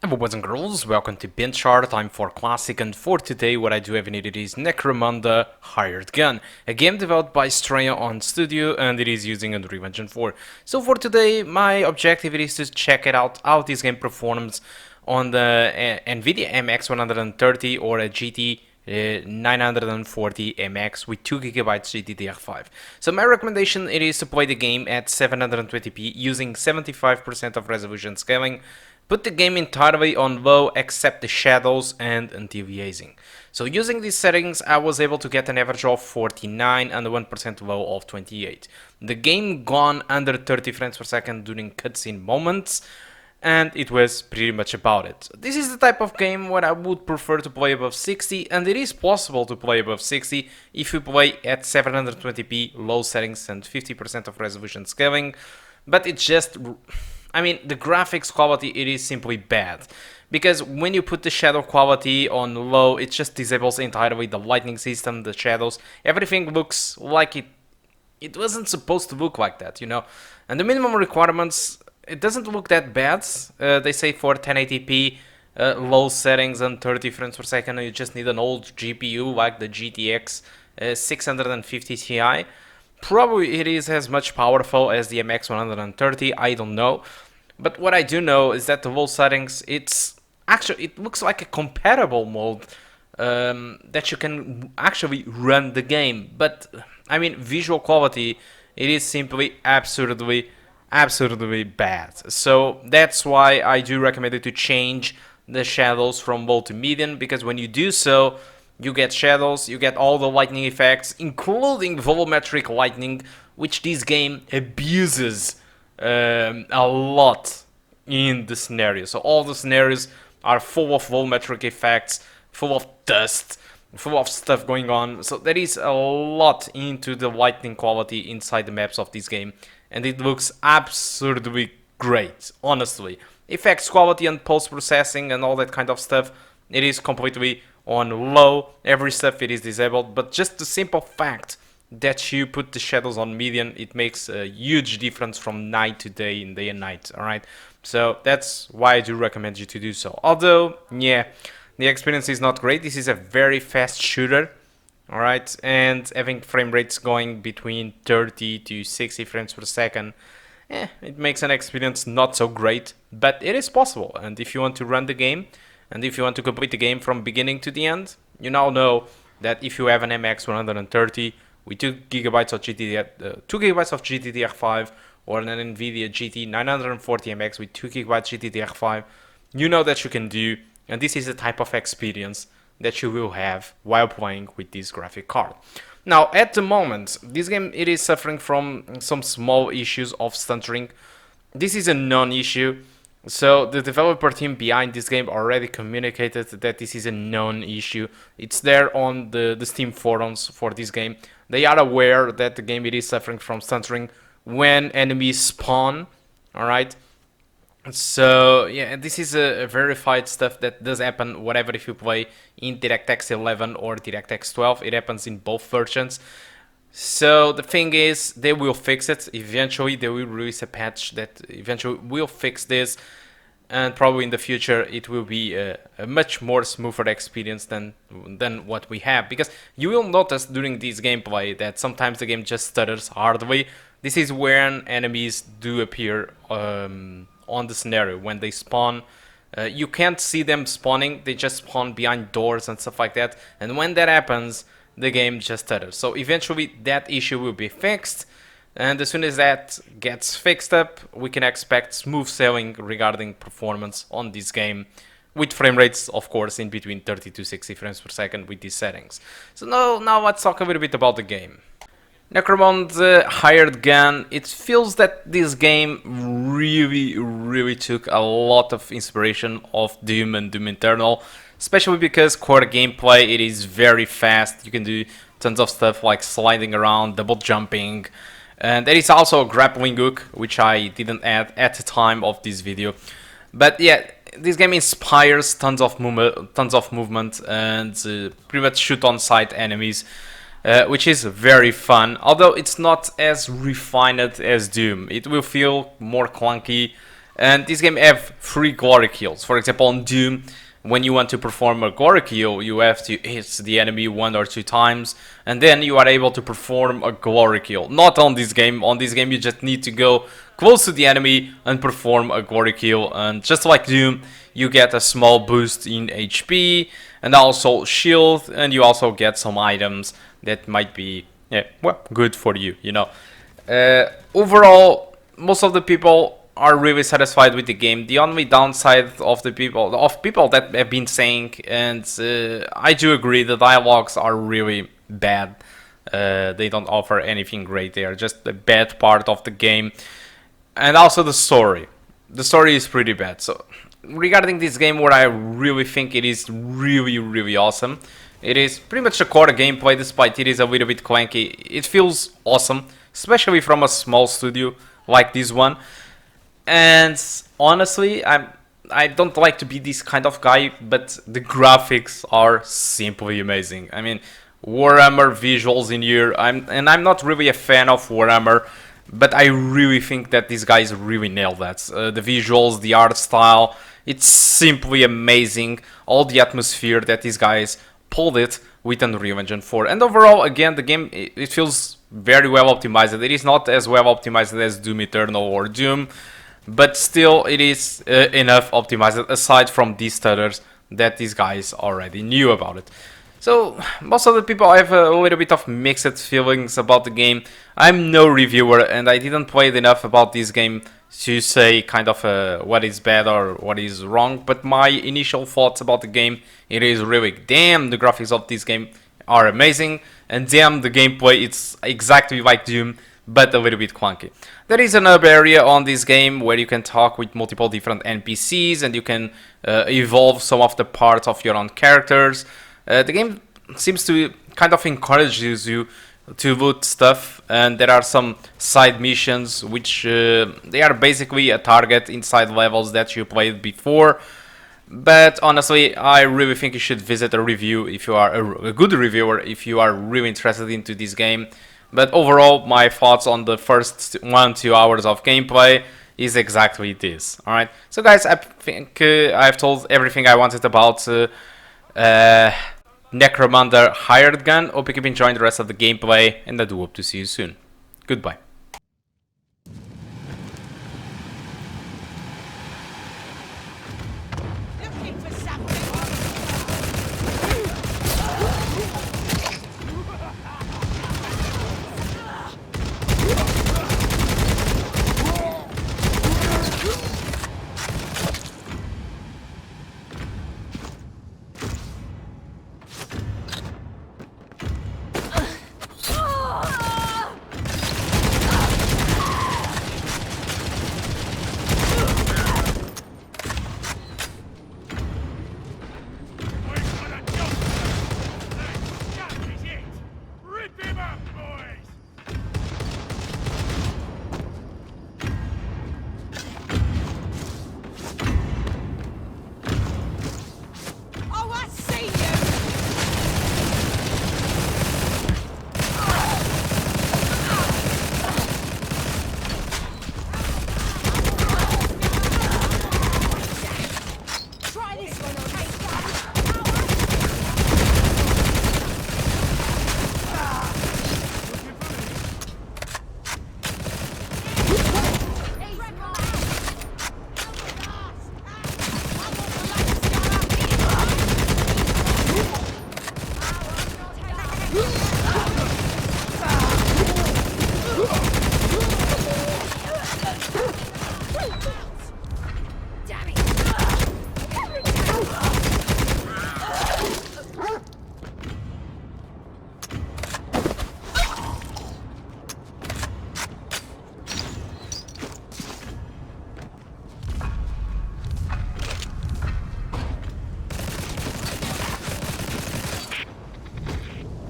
Hello boys and girls, welcome to BenchART. I'm for Classic, and for today what I do have needed is Necromunda Hired Gun, a game developed by Straya on Studio, and it is using Unreal Engine 4. So for today my objective is to check it out how this game performs on the Nvidia MX130 or a GT 940 MX with 2GB GDDR5. So my recommendation it is to play the game at 720p using 75% of resolution scaling. Put the game entirely on low except the shadows and anti-aliasing. So using these settings I was able to get an average of 49 and a 1% low of 28. The game gone under 30 frames per second during cutscene moments, and it was pretty much about it. This is the type of game where I would prefer to play above 60, and it is possible to play above 60 if you play at 720p low settings and 50% of resolution scaling, but it's just... I mean, the graphics quality, it is simply bad. Because when you put the shadow quality on low, it just disables entirely the lighting system, the shadows. Everything looks like it wasn't supposed to look like that, you know. And the minimum requirements, it doesn't look that bad. They say for 1080p, low settings and 30 frames per second, you just need an old GPU like the GTX 650 Ti. Probably it is as much powerful as the MX130, I don't know. But what I do know is that the low settings, it looks like a compatible mode that you can actually run the game. But I mean, visual quality, it is simply absolutely bad. So that's why I do recommend it to change the shadows from low to medium, because when you do so, you get shadows, you get all the lightning effects, including volumetric lightning, which this game abuses a lot in the scenario. So all the scenarios are full of volumetric effects, full of dust, full of stuff going on. So there is a lot into the lighting quality inside the maps of this game, and it looks absolutely great, honestly. Effects quality and post-processing and all that kind of stuff, it is completely on low. Every stuff it is disabled, but just the simple fact that you put the shadows on medium, it makes a huge difference from night to day and day and night. All right, so that's why I do recommend you to do so. Although, yeah, the experience is not great. This is a very fast shooter, all right, and having frame rates going between 30 to 60 frames per second, it makes an experience not so great, but it is possible. And if you want to run the game, and if you want to complete the game from beginning to the end, you now know that if you have an MX130 with 2GB of GDDR5 or an Nvidia GT 940 MX with 2GB GDDR5, you know that you can do, and this is the type of experience that you will have while playing with this graphic card. Now, at the moment, this game it is suffering from some small issues of stuttering. This is a non-issue. So the developer team behind this game already communicated that this is a known issue. It's there on the Steam forums for this game. They are aware that the game it is suffering from stuttering when enemies spawn. Alright. So yeah, this is a verified stuff that does happen whatever if you play in DirectX 11 or DirectX 12. It happens in both versions. So the thing is, they will fix it. Eventually, they will release a patch that eventually will fix this, and probably in the future it will be a much more smoother experience than what we have. Because you will notice during this gameplay that sometimes the game just stutters hardly. This is when enemies do appear on the scenario when they spawn. You can't see them spawning; they just spawn behind doors and stuff like that. And when that happens, the game just stutters. So eventually that issue will be fixed, and as soon as that gets fixed up, we can expect smooth sailing regarding performance on this game, with frame rates of course in between 30 to 60 frames per second with these settings. So now let's talk a little bit about the game. Necromunda Hired Gun, it feels that this game really took a lot of inspiration of Doom and Doom Eternal, especially because core gameplay, it is very fast. You can do tons of stuff like sliding around, double jumping, and there is also a grappling hook, which I didn't add at the time of this video. But yeah, this game inspires tons of movement, and pretty much shoot on sight enemies. Which is very fun, although it's not as refined as Doom. It will feel more clunky, And this game have 3 glory kills. For example, on Doom, when you want to perform a glory kill, you have to hit the enemy 1 or 2 times, and then you are able to perform a glory kill. Not on this game. On this game, you just need to go close to the enemy and perform a glory kill. And just like Doom, you get a small boost in HP and also shield, and you also get some items that might be, yeah, well, good for you, you know. Overall, most of the people are really satisfied with the game. The only downside of people that have been saying, and I do agree, the dialogues are really bad. They don't offer anything great. They are just a bad part of the game. And also the story. The story is pretty bad. So regarding this game, what I really think it is really awesome. It is pretty much a core gameplay, despite it is a little bit clanky. It feels awesome, especially from a small studio like this one. And honestly, I don't like to be this kind of guy, but the graphics are simply amazing. I mean, Warhammer visuals in here. I'm not really a fan of Warhammer, but I really think that these guys really nailed that. The visuals, the art style, it's simply amazing. All the atmosphere that these guys pulled it with Unreal Engine 4. And overall, again, the game, it feels very well optimized. It is not as well optimized as Doom Eternal or Doom, but still it is enough optimized, aside from these stutters that these guys already knew about it. So most of the people have a little bit of mixed feelings about the game. I'm no reviewer, and I didn't play it enough about this game to say kind of what is bad or what is wrong, but my initial thoughts about the game, it is really, damn, the graphics of this game are amazing, and damn, the gameplay, it's exactly like Doom, but a little bit clunky. There is another area on this game where you can talk with multiple different NPCs, and you can evolve some of the parts of your own characters. The game seems to kind of encourages you to loot stuff, and there are some side missions which they are basically a target inside levels that you played before. But honestly, I really think you should visit a review if you are a good reviewer, if you are really interested into this game. But overall, my thoughts on the first 1-2 hours of gameplay is exactly this. Alright, so guys, I think I've told everything I wanted about Necromunda hired gun. Hope you keep enjoying the rest of the gameplay, and I do hope to see you soon. Goodbye.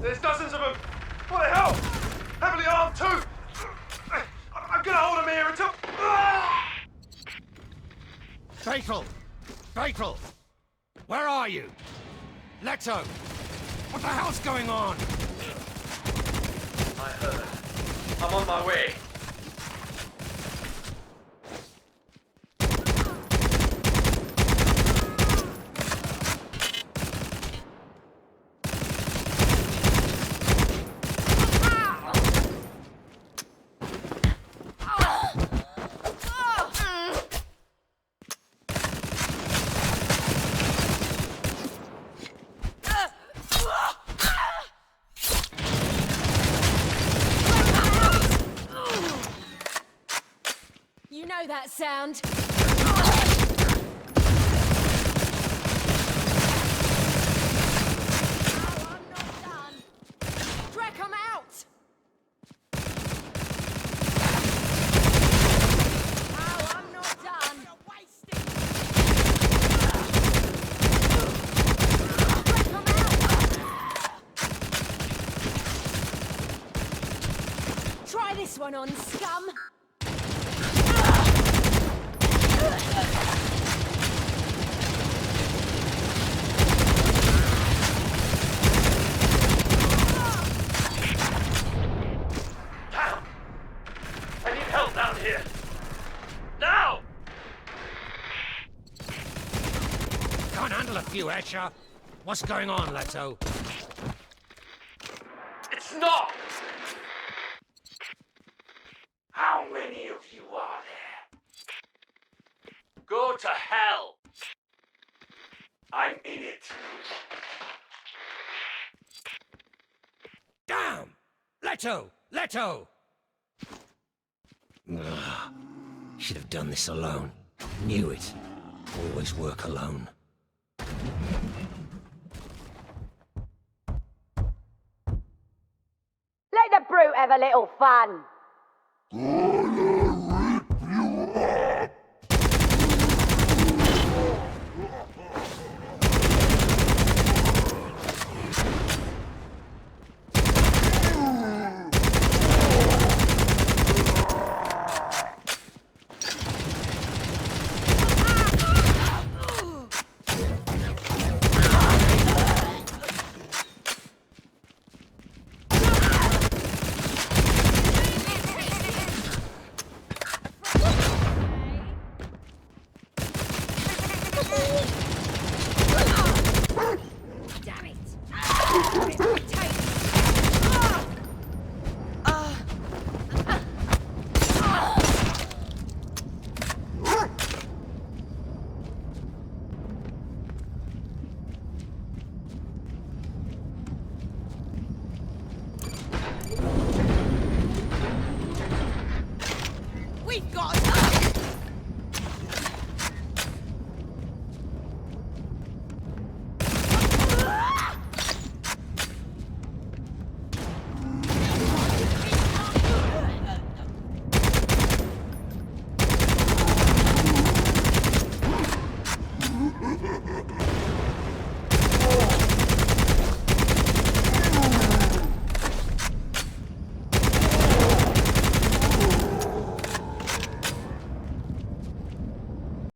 There's dozens of them. What the hell? Heavily armed too. I'm gonna hold them here until... Fatal! Fatal! Where are you? Leto! What the hell's going on? I heard. I'm on my way. that sound? Try this one on, scum! Down! I need help down here! Now! Can't handle a few, Escher. What's going on, Leto? It's not! How many of you are there? Go to hell! I'm in it. Damn! Leto! Leto! Should have done this alone. Knew it. Always work alone. Let the brute have a little fun. Damn it!